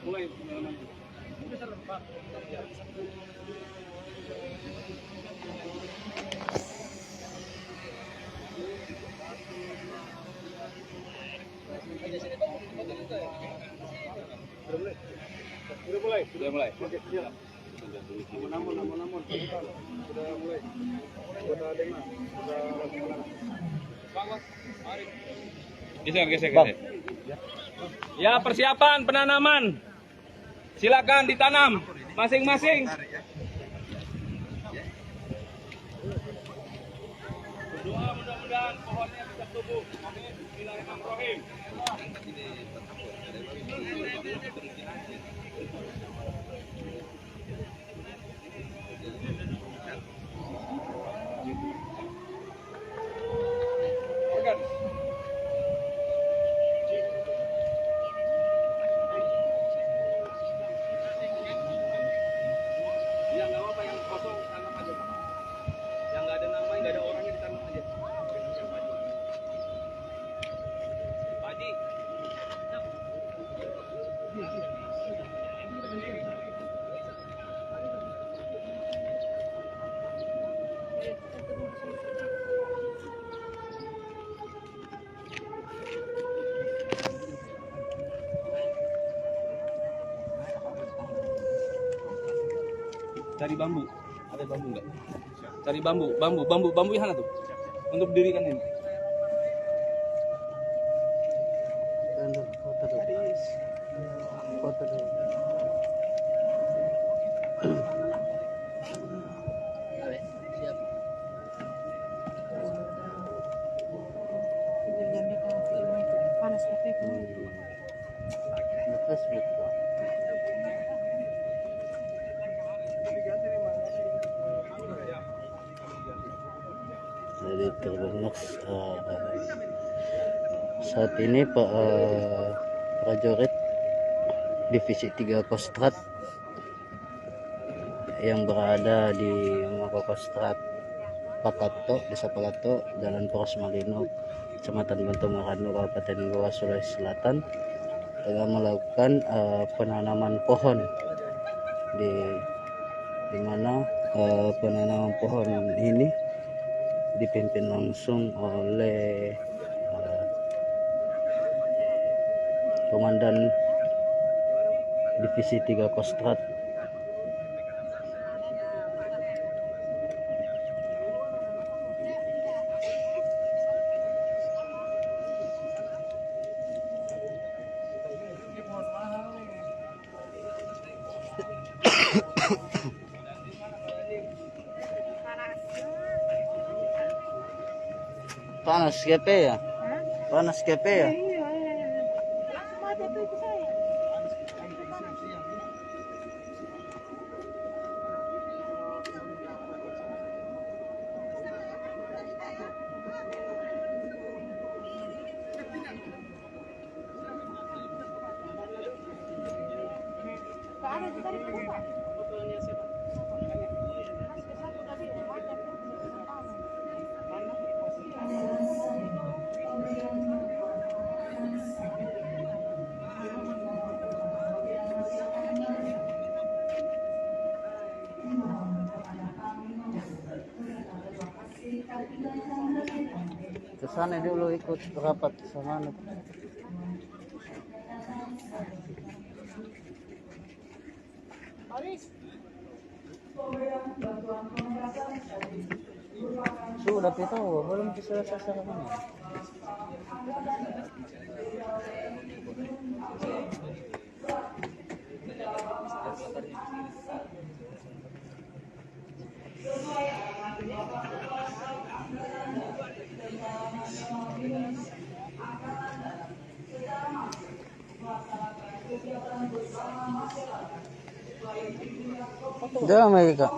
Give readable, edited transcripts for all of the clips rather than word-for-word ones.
mulai. Sudah mulai. Oke, siap. Namun. Sudah mulai. Sudah dengar. Geser. Ya, persiapan penanaman. Silakan ditanam masing-masing. Berdoa mudah-mudahan pohonnya bisa tumbuh. Amin. Bismillahirrahmanirrahim. Ya nggak apa-apa, yang kosong tanam aja Pak. Yang nggak ada nama, nggak ada orangnya ditanam aja. Pak Haji. Cari bambu. Ada bambu enggak? Cari bambu yang mana tuh? Untuk dirikan ini. Foto dulu. Siap. Panas tapi Facebook kok. Jadi terbentuk saat ini Pak prajurit Divisi 3 Kostrad yang berada di Makokostrat Pakato, Desa Pakato, Jalan Poros Malino, Kecamatan Bantu Maranu, Kabupaten Goa, Sulawesi Selatan, tengah melakukan penanaman pohon di mana penanaman pohon ini dipimpin langsung oleh Komandan Divisi 3 Kostrad. Panas kepe ya? Panas kepe ya? Kesana dulu ikut rapat sama anu. Sudah itu belum selesai mana? Damai Kak.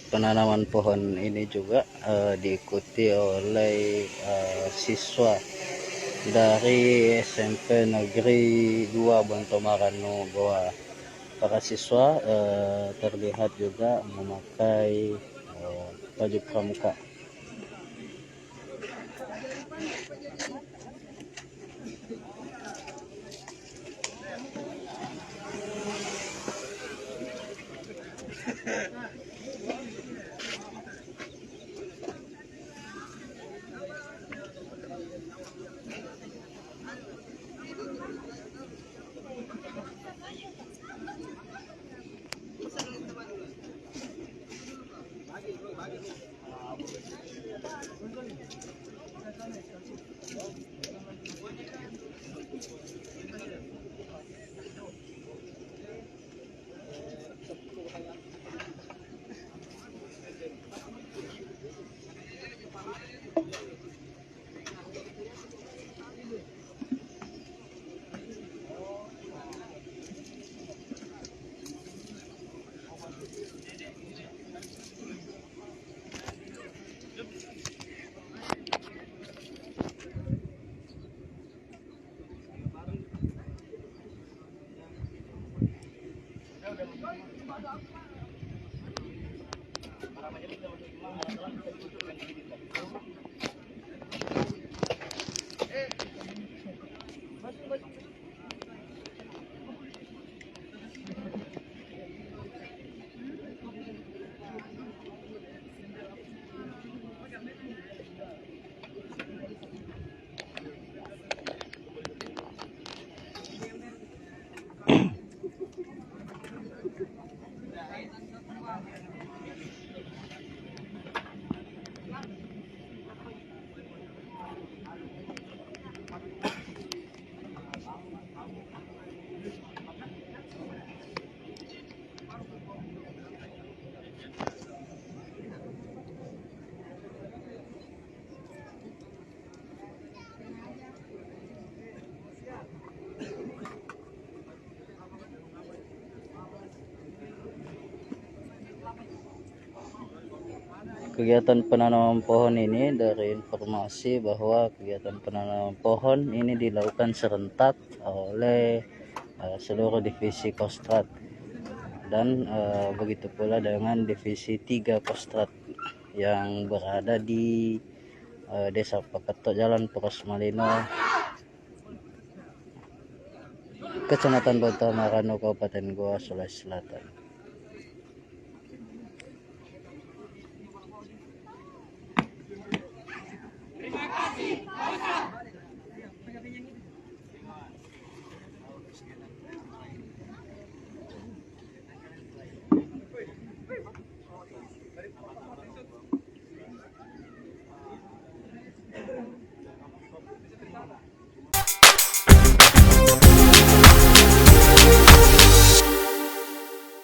Penanaman pohon ini juga diikuti oleh siswa dari SMP Negeri 2 Bontomarano Goa. Para siswa terlihat juga memakai baju pramuka. Kegiatan penanaman pohon ini, dari informasi bahwa kegiatan penanaman pohon ini dilakukan serentak oleh seluruh divisi Kostrad, dan begitu pula dengan divisi 3 Kostrad yang berada di Desa Pakato, Jalan Poros Malino, Kecamatan Bontomarano, Kabupaten Goa, Sulawesi Selatan.